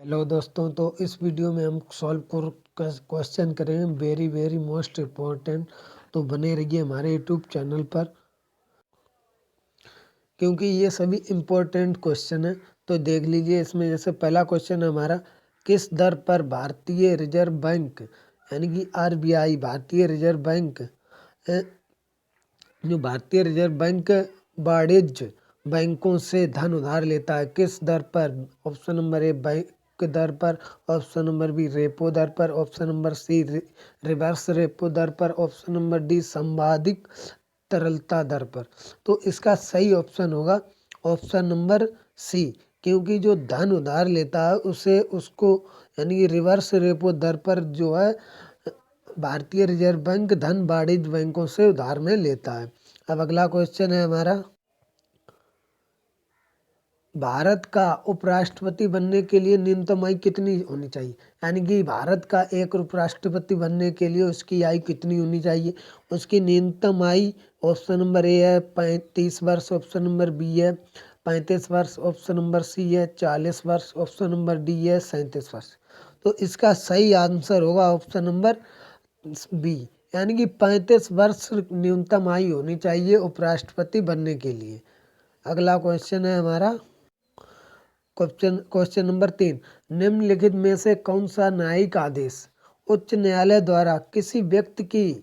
Hello दोस्तों, तो इस वीडियो में हम सॉल्व क्वेश्चन करेंगे वेरी वेरी मोस्ट इम्पोर्टेंट। तो बने रहिए हमारे यूट्यूब चैनल पर, क्योंकि ये सभी इम्पोर्टेंट क्वेश्चन है। तो देख लीजिए, इसमें जैसे पहला क्वेश्चन है हमारा, किस दर पर भारतीय रिजर्व बैंक यानी कि आरबीआई भारतीय रिजर्व बैंक जो भारतीय रिजर्व बैंक वाणिज्य बैंकों से धन उधार लेता है, किस दर पर? ऑप्शन नंबर ए बैंक दर पर, ऑप्शन नंबर बी रेपो दर पर, option number C reverse repo दर पर, ऑप्शन नंबर डी संभावित तरलता दर पर। तो इसका सही ऑप्शन होगा ऑप्शन नंबर सी, क्योंकि जो धन उधार लेता है उसे उसको यानी कि रिवर्स रेपो दर पर जो है भारतीय रिजर्व बैंक धन वाणिज्य बैंकों से उधार में लेता है। अब अगला क्वेश्चन है हमारा, भारत का उपराष्ट्रपति बनने के लिए न्यूनतम आयु कितनी होनी चाहिए? यानी कि भारत का एक उपराष्ट्रपति बनने के लिए उसकी आयु कितनी होनी चाहिए? उसकी न्यूनतम आयु ऑप्शन नंबर ए है 35 वर्ष, ऑप्शन नंबर बी है 35 वर्ष, ऑप्शन नंबर सी है 40 वर्ष, ऑप्शन नंबर डी है 37 वर्ष। तो इसका सही आंसर होगा ऑप्शन नंबर बी, यानी कि 35 वर्ष न्यूनतम आयु होनी चाहिए उपराष्ट्रपति बनने के लिए। अगला क्वेश्चन है हमारा, क्वेश्चन नंबर 3, निम्नलिखित में से कौन सा न्यायिक आदेश उच्च न्यायालय द्वारा किसी व्यक्ति की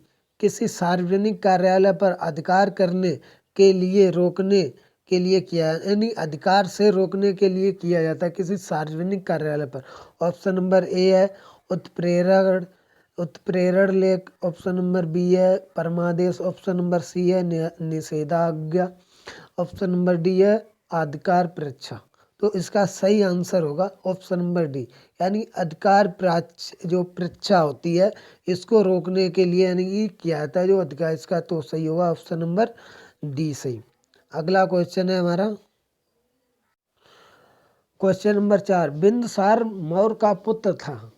किसी सार्वजनिक कार्यालय पर अधिकार करने के लिए रोकने के लिए किया, यानी अधिकार से रोकने के लिए किया जाता है किसी सार्वजनिक कार्यालय पर? ऑप्शन नंबर ए है उत्प्रेरण उत्प्रेरण लेख, ऑप्शन नंबर बी है परमादेश, ऑप्शन नंबर सी है निषेधाज्ञा, ऑप्शन नंबर डी है अधिकार परीक्षा। तो इसका सही आंसर होगा ऑप्शन नंबर डी, यानी अधिकार जो परीक्षा होती है इसको रोकने के लिए यानी कि किया जाता है जो अधिकार, इसका तो सही होगा ऑप्शन नंबर डी सही। अगला क्वेश्चन है हमारा, क्वेश्चन नंबर 4, बिंदुसार मौर्य का पुत्र था।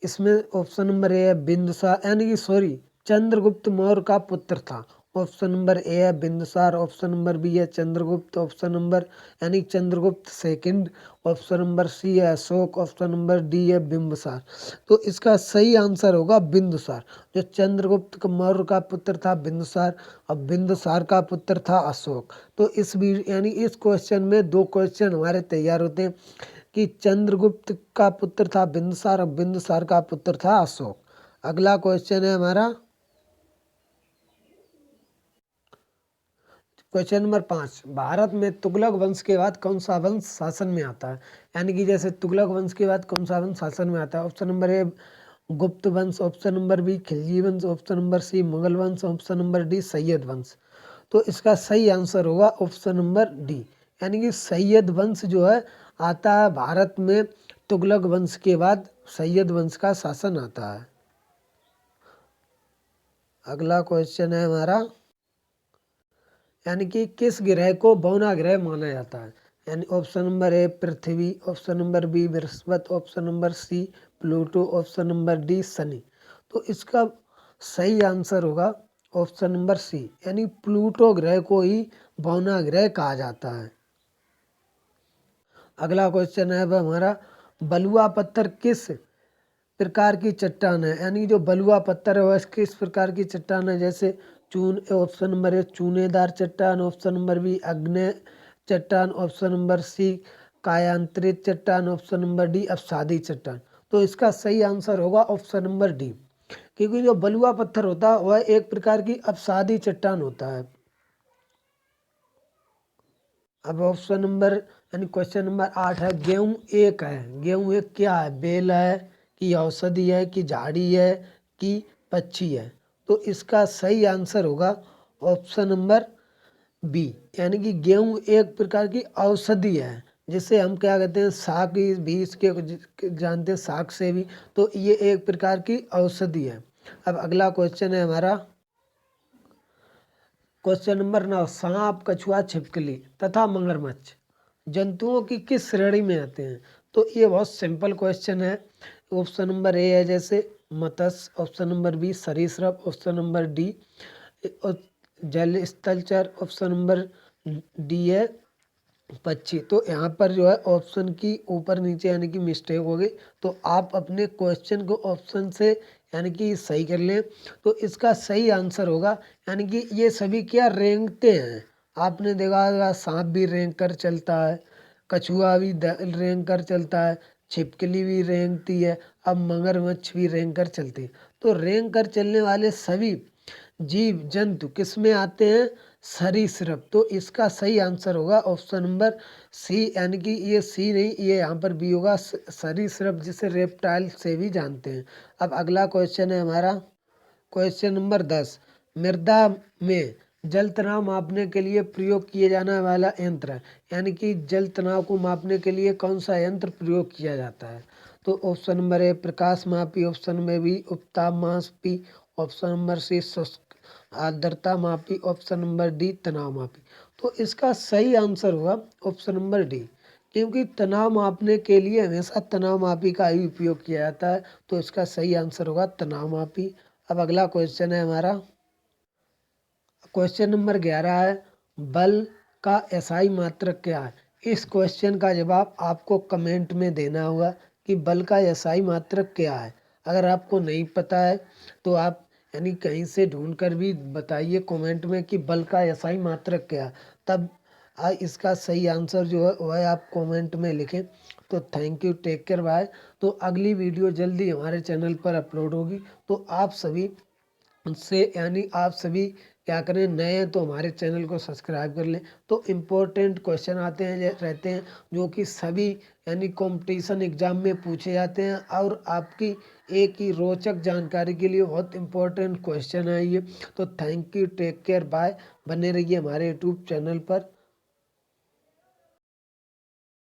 इसमें ऑप्शन नंबर ए है बिंदुसार यानी कि चंद्रगुप्त मौर्य का पुत्र था। ऑप्शन नंबर ए है बिंदुसार, ऑप्शन नंबर बी है चंद्रगुप्त, ऑप्शन नंबर यानी Chandragupta second, option number C है अशोक, ऑप्शन नंबर डी है बिंबिसार। तो इसका सही आंसर होगा बिंदुसार। जो चंद्रगुप्त मौर्य का पुत्र था बिंदुसार, और बिंदुसार का पुत्र था अशोक। तो यानी इस क्वेश्चन में दो क्वेश्चन हमारे तैयार होते हैं कि चंद्रगुप्त का पुत्र था बिंदुसार और बिंदुसार का पुत्र था अशोक। अगला क्वेश्चन है हमारा, क्वेश्चन नंबर 5, भारत में तुगलक वंश के बाद कौन सा वंश शासन में आता है? यानी कि जैसे तुगलक वंश के बाद कौन सा वंश शासन में आता है? ऑप्शन नंबर ए गुप्त वंश, ऑप्शन नंबर बी खिलजी वंश, ऑप्शन नंबर सी मुगल वंश, ऑप्शन नंबर डी सैयद वंश। तो इसका सही आंसर होगा ऑप्शन नंबर डी, यानी कि सैयद वंश जो है आता है भारत में, तुगलक वंश के बाद सैयद वंश का शासन आता है। अगला क्वेश्चन है हमारा, यानी कि किस ग्रह को बौना ग्रह माना जाता है? यानी option number A Prithvi, option number B Brihaspati, option number C Pluto, option number D Shani. तो इसका सही आंसर होगा ऑप्शन नंबर सी, यानी प्लूटो ग्रह को ही बौना ग्रह कहा जाता है। अगला क्वेश्चन है वह हमारा, बलुआ पत्थर किस प्रकार की चट्टान है? यानी जो बलुआ पत्थर है वह किस प्रकार की चट्टान है? जैसे ऑप्शन नंबर ए चूनेदार चट्टान, ऑप्शन नंबर बी आग्नेय चट्टान, ऑप्शन नंबर सी कायांतरित चट्टान, ऑप्शन नंबर डी अपसादी चट्टान। तो इसका सही आंसर होगा ऑप्शन नंबर डी, क्योंकि जो बलुआ पत्थर होता है वह एक प्रकार की अपसादी चट्टान होता है। अब ऑप्शन नंबर यानी क्वेश्चन नंबर 8 है, गेहूं एक है, गेहूं एक क्या है? बेल है कि औषधि है कि झाड़ी है कि पक्षी है? तो इसका सही आंसर होगा ऑप्शन नंबर बी, यानी कि गेहूं एक प्रकार की औषधि है, जिसे हम क्या कहते हैं साग भी इसके जानते हैं, साग से भी। तो ये एक प्रकार की औषधि है। अब अगला क्वेश्चन है हमारा, क्वेश्चन नंबर 9, सांप कछुआ छिपकली तथा मगरमच्छ जंतुओं की किस श्रेणी में आते हैं? तो ये बहुत सिंपल क्वेश्चन है। ऑप्शन नंबर ए है जैसे मत्स्य, ऑप्शन नंबर बी सरीसृप, ऑप्शन नंबर डी जल स्थलचर, ऑप्शन नंबर डी है पक्षी। तो यहाँ पर जो है ऑप्शन की ऊपर नीचे यानी कि मिस्टेक हो गई, तो आप अपने क्वेश्चन को ऑप्शन से यानी कि सही कर लें। तो इसका सही आंसर होगा यानी कि ये सभी क्या रेंगते हैं। आपने देखा होगा सांप भी रेंग कर चलता है, कछुआ भी रेंग कर चलता है, छिपकली भी रेंगती है, अब मगरमच्छ भी रेंग कर चलती है। तो रेंग कर चलने वाले सभी जीव जंतु किस में आते हैं, सरीसृप। तो इसका सही आंसर होगा ऑप्शन नंबर सी, यानी कि ये सी नहीं, ये यहाँ पर बी होगा, सरीसृप जिसे रेप्टाइल से भी जानते हैं। अब अगला क्वेश्चन है हमारा क्वेश्चन नंबर 10। मृदा में जल तनाव मापने के लिए प्रयोग किए जाने वाला यंत्र, यानी कि जल तनाव को मापने के लिए कौन सा यंत्र प्रयोग किया जाता है। तो ऑप्शन नंबर ए प्रकाश मापी, ऑप्शन नंबर बी उपताप मापी, ऑप्शन नंबर सी शुष्क आर्द्रता मापी, ऑप्शन नंबर डी तनाव मापी। तो इसका सही आंसर होगा ऑप्शन नंबर डी, क्योंकि तनाव मापने के लिए हमेशा तनाव मापी का ही उपयोग किया जाता है। तो इसका सही आंसर होगा तनाव मापी। अब अगला क्वेश्चन है हमारा क्वेश्चन नंबर 11 है, बल का एसआई मात्रक क्या है। इस क्वेश्चन का जवाब आपको कमेंट में देना होगा कि बल का एसआई मात्रक क्या है। अगर आपको नहीं पता है तो आप यानी कहीं से ढूंढ कर भी बताइए कमेंट में कि बल का एसआई मात्रक क्या है, तब इसका सही आंसर जो है वह आप कमेंट में लिखें। तो thank you, take care, bye. तो अगली वीडियो जल्दी हमारे चैनल पर अपलोड होगी, तो आप सभी उससे यानी आप सभी क्या करें, नए हैं तो हमारे चैनल को सब्सक्राइब कर लें। तो इम्पोर्टेंट क्वेश्चन आते हैं रहते हैं जो कि सभी यानी कंपटीशन एग्जाम में पूछे जाते हैं, और आपकी एक ही रोचक जानकारी के लिए बहुत इम्पोर्टेंट क्वेश्चन है ये। तो thank you, take care, bye. बने रहिए हमारे यूट्यूब चैनल पर।